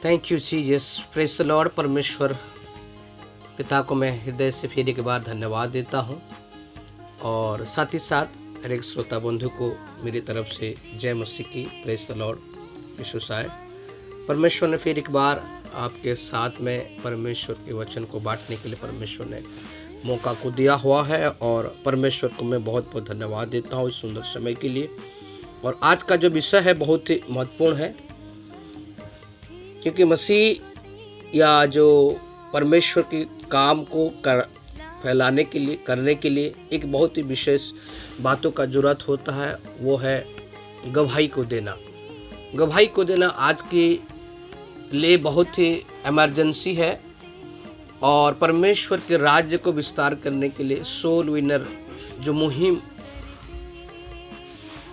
Thank you Jesus. Praise the Lord. परमेश्वर पिता को मैं हृदय से फिर एक बार धन्यवाद देता हूँ और साथ ही साथ हर एक श्रोता बंधु को मेरी तरफ से जय मसीह की। Praise the Lord. विश्वास परमेश्वर ने फिर एक बार आपके साथ में परमेश्वर के वचन को बांटने के लिए परमेश्वर ने मौका को दिया हुआ है और परमेश्वर को मैं बहुत बहुत धन्यवाद देता हूँ इस सुंदर समय के लिए। और आज का जो विषय है बहुत ही महत्वपूर्ण है, क्योंकि मसीह या जो परमेश्वर के काम को फैलाने के लिए करने के लिए एक बहुत ही विशेष बातों का जरूरत होता है, वो है गवाही को देना। गवाही को देना आज के लिए बहुत ही इमरजेंसी है और परमेश्वर के राज्य को विस्तार करने के लिए सोल विनर जो मुहिम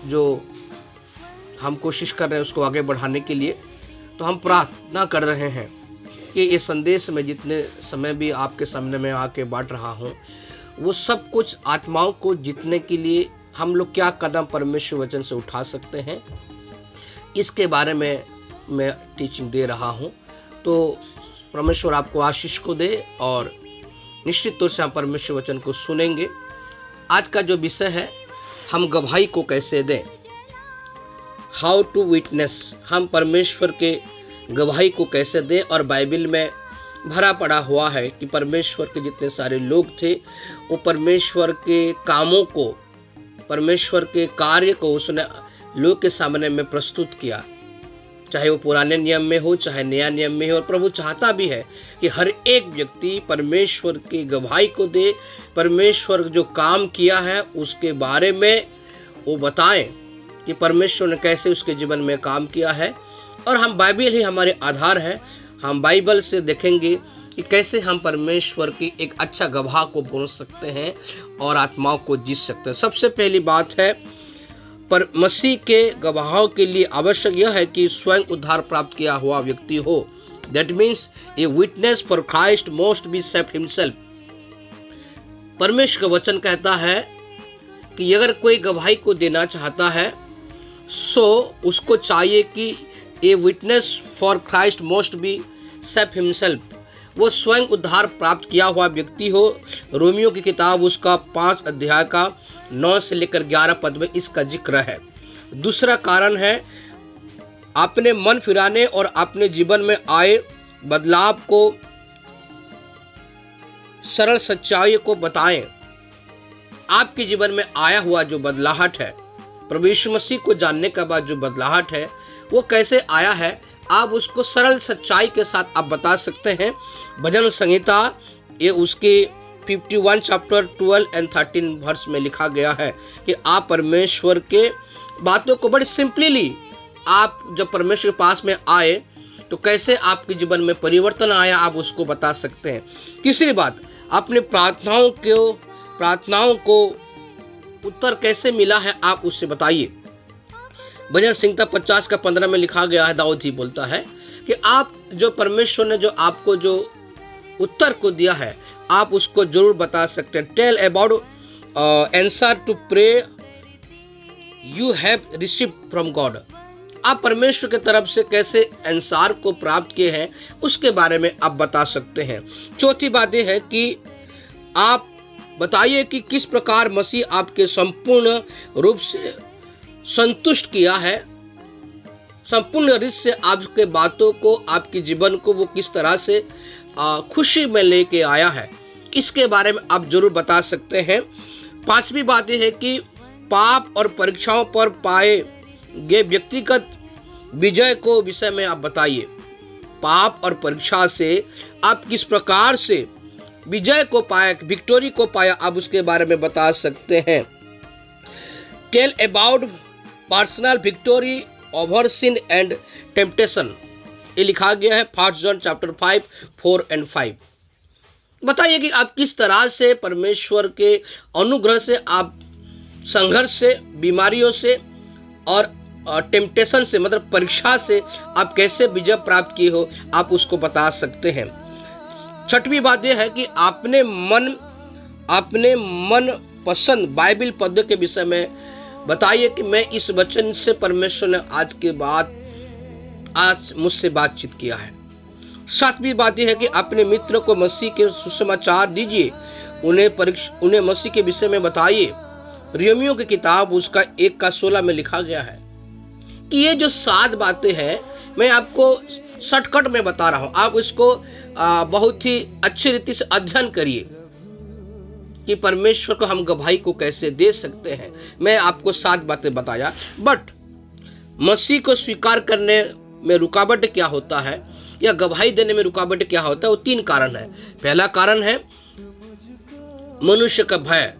जो हम कोशिश कर रहे हैं उसको आगे बढ़ाने के लिए, तो हम प्रार्थना कर रहे हैं कि ये संदेश में जितने समय भी आपके सामने में आके बांट रहा हूँ, वो सब कुछ आत्माओं को जीतने के लिए हम लोग क्या कदम परमेश्वर वचन से उठा सकते हैं, इसके बारे में मैं टीचिंग दे रहा हूँ। तो परमेश्वर आपको आशीष को दे और निश्चित तौर से हम परमेश्वर वचन को सुनेंगे। आज का जो विषय है, हम गवाही को कैसे दें, हाउ टू विटनेस, हम परमेश्वर के गवाही को कैसे दें। और बाइबल में भरा पड़ा हुआ है कि परमेश्वर के जितने सारे लोग थे वो परमेश्वर के कामों को, परमेश्वर के कार्य को उसने लोग के सामने में प्रस्तुत किया, चाहे वो पुराने नियम में हो चाहे नया नियम में हो। और प्रभु चाहता भी है कि हर एक व्यक्ति परमेश्वर की गवाही को दे, परमेश्वर जो काम किया है उसके बारे में वो बताएं कि परमेश्वर ने कैसे उसके जीवन में काम किया है। और हम बाइबल ही हमारे आधार है, हम बाइबल से देखेंगे कि कैसे हम परमेश्वर की एक अच्छा गवाह को बोल सकते हैं और आत्माओं को जीत सकते हैं। सबसे पहली बात है, पर मसीह के गवाहों के लिए आवश्यक यह है कि स्वयं उद्धार प्राप्त किया हुआ व्यक्ति हो। That means a witness for Christ must be safe himself. परमेश्वर का वचन कहता है कि अगर कोई गवाही को देना चाहता है सो उसको चाहिए कि a witness for Christ must be safe himself, वो स्वयं उद्धार प्राप्त किया हुआ व्यक्ति हो। रोमियो की किताब उसका 5 अध्याय का 9 से लेकर 11 पद में इसका जिक्र है। दूसरा कारण है, अपने मन फिराने और अपने जीवन में आए बदलाव को, सरल सच्चाई को बताएं। आपके जीवन में आया हुआ जो बदलाहट है, प्रभु यीशु मसीह को जानने के बाद जो बदलाहट है वो कैसे आया है, आप उसको सरल सच्चाई के साथ आप बता सकते हैं। भजन संहिता ये उसके 51 चैप्टर 12 एंड 13 वर्स में लिखा गया है कि आप परमेश्वर के बातों को बड़ी सिंपली, आप जब परमेश्वर के पास में आए तो कैसे आपके जीवन में परिवर्तन आया आप उसको बता सकते हैं। तीसरी बात, अपने प्रार्थनाओं को उत्तर कैसे मिला है आप उससे बताइए। भजन संहिता 50 का 15 में लिखा गया है, दाऊद ही बोलता है कि आप जो परमेश्वर ने जो आपको जो उत्तर को दिया है आप उसको जरूर बता सकते हैं। Tell about answer to pray you have receive from God, आप परमेश्वर की तरफ से कैसे आंसर को प्राप्त किए हैं उसके बारे में आप बता सकते हैं। चौथी बात यह है कि आप बताइए कि किस प्रकार मसीह आपके संपूर्ण रूप से संतुष्ट किया है, संपूर्ण रीत से आपके बातों को, आपके जीवन को वो किस तरह से खुशी में लेके आया है, इसके बारे में आप जरूर बता सकते हैं। पांचवी बात यह है कि पाप और परीक्षाओं पर पाए गए व्यक्तिगत विजय को विषय में आप बताइए। पाप और परीक्षा से आप किस प्रकार से विजय को पाया, विक्टोरी को पाया, आप उसके बारे में बता सकते हैं। Tell about personal victory over sin and temptation, ये लिखा गया है 1 जॉन चैप्टर 5 4 एंड 5। बताइए कि आप किस तरह से परमेश्वर के अनुग्रह से, आप संघर्ष से, बीमारियों से और टेम्पटेशन से, मतलब परीक्षा से आप कैसे विजय प्राप्त किए हो, आप उसको बता सकते हैं। छठवीं बात यह है कि अपने मन पसंद बाइबल पद के विषय में बताइए कि मैं इस वचन से परमेश्वर ने आज मुझसे बातचीत किया है। सातवीं बात यह है कि अपने मित्र को मसीह के सुसमाचार दीजिए, उन्हें मसीह के विषय में बताइए। रोमियो की किताब उसका 1:16 में लिखा गया है कि ये जो 7 बातें हैं मैं आपको शॉर्टकट में बता रहा हूं, आप इसको बहुत ही अच्छी रीति से अध्ययन करिए कि परमेश्वर को हम गवाही को कैसे दे सकते हैं। मैं आपको 7 बातें बताया, बट मसीह को स्वीकार करने में रुकावट क्या होता है या गवाही देने में रुकावट क्या होता है, वो 3 कारण है। पहला कारण है मनुष्य का भय,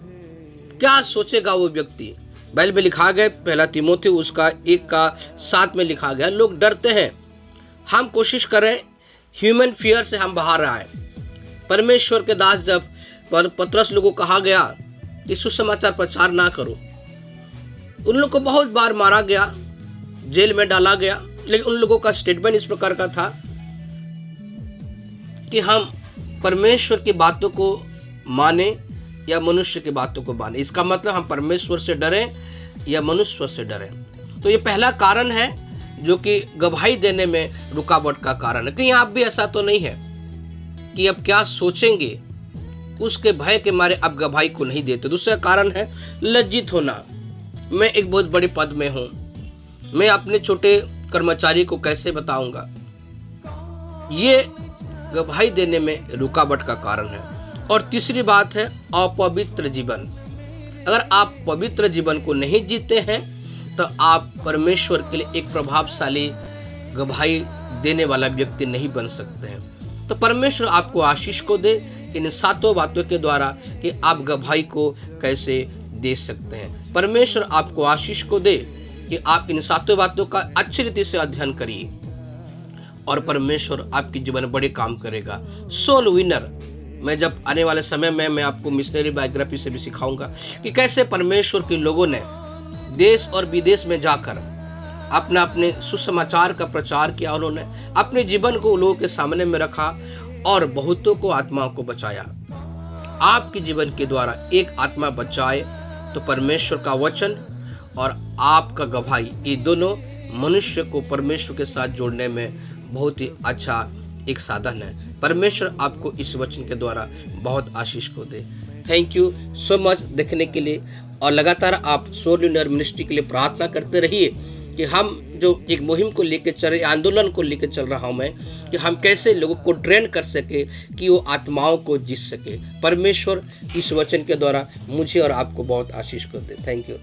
क्या सोचेगा वो व्यक्ति। बाइबल में लिखा गया, पहला तीमुथियुस उसका 1:7 में लिखा गया, लोग डरते हैं। हम कोशिश करें ह्यूमन फियर से हम बाहर आए। परमेश्वर के दास जब पतरस लोगों को कहा गया कि सुसमाचार प्रचार ना करो, उन लोगों को बहुत बार मारा गया, जेल में डाला गया, लेकिन उन लोगों का स्टेटमेंट इस प्रकार का था कि हम परमेश्वर की बातों को माने या मनुष्य की बातों को माने। इसका मतलब हम परमेश्वर से डरें या मनुष्य से डरें। तो ये पहला कारण है जो कि गवाही देने में रुकावट का कारण है। कहीं आप भी ऐसा तो नहीं है कि अब क्या सोचेंगे उसके भय के मारे आप गवाही को नहीं देते। दूसरा कारण है लज्जित होना, मैं एक बहुत बड़े पद में हूं, मैं अपने छोटे कर्मचारी को कैसे बताऊंगा। ये गवाही देने में रुकावट का कारण है। और तीसरी बात है अपवित्र जीवन। अगर आप पवित्र जीवन को नहीं जीते हैं तो आप परमेश्वर के लिए एक प्रभावशाली गवाही देने वाला व्यक्ति नहीं बन सकते हैं। तो परमेश्वर आपको आशीष को दे इन 7 बातों के द्वारा कि आप गवाही को कैसे दे सकते हैं। परमेश्वर आपको आशीष को दे कि आप इन 7 बातों का अच्छी रीति से अध्ययन करिए और परमेश्वर आपके जीवन में बड़े काम करेगा। सोल विनर, मैं जब आने वाले समय में मैं आपको मिशनरी बायोग्राफी से भी सिखाऊंगा कि कैसे परमेश्वर के लोगों ने देश और विदेश में जाकर अपने सुसमाचार का प्रचार किया, उन्होंने अपने जीवन को लोगों के सामने में रखा और बहुतों को आत्माओं को बचाया। आपके जीवन के द्वारा एक आत्मा बचाए तो परमेश्वर का वचन और आपका गवाही, ये दोनों मनुष्य को परमेश्वर के साथ जोड़ने में बहुत ही अच्छा एक साधन है। परमेश्वर आपको इस वचन के द्वारा बहुत आशीष को दे। थैंक यू सो मच देखने के लिए, और लगातार आप सोल विनर मिनिस्ट्री के लिए प्रार्थना करते रहिए कि हम जो एक मुहिम को लेकर चल रहे, आंदोलन को लेकर चल रहा हूं मैं, कि हम कैसे लोगों को ट्रेन कर सके कि वो आत्माओं को जीत सके। परमेश्वर इस वचन के द्वारा मुझे और आपको बहुत आशीष को दे। Thank you.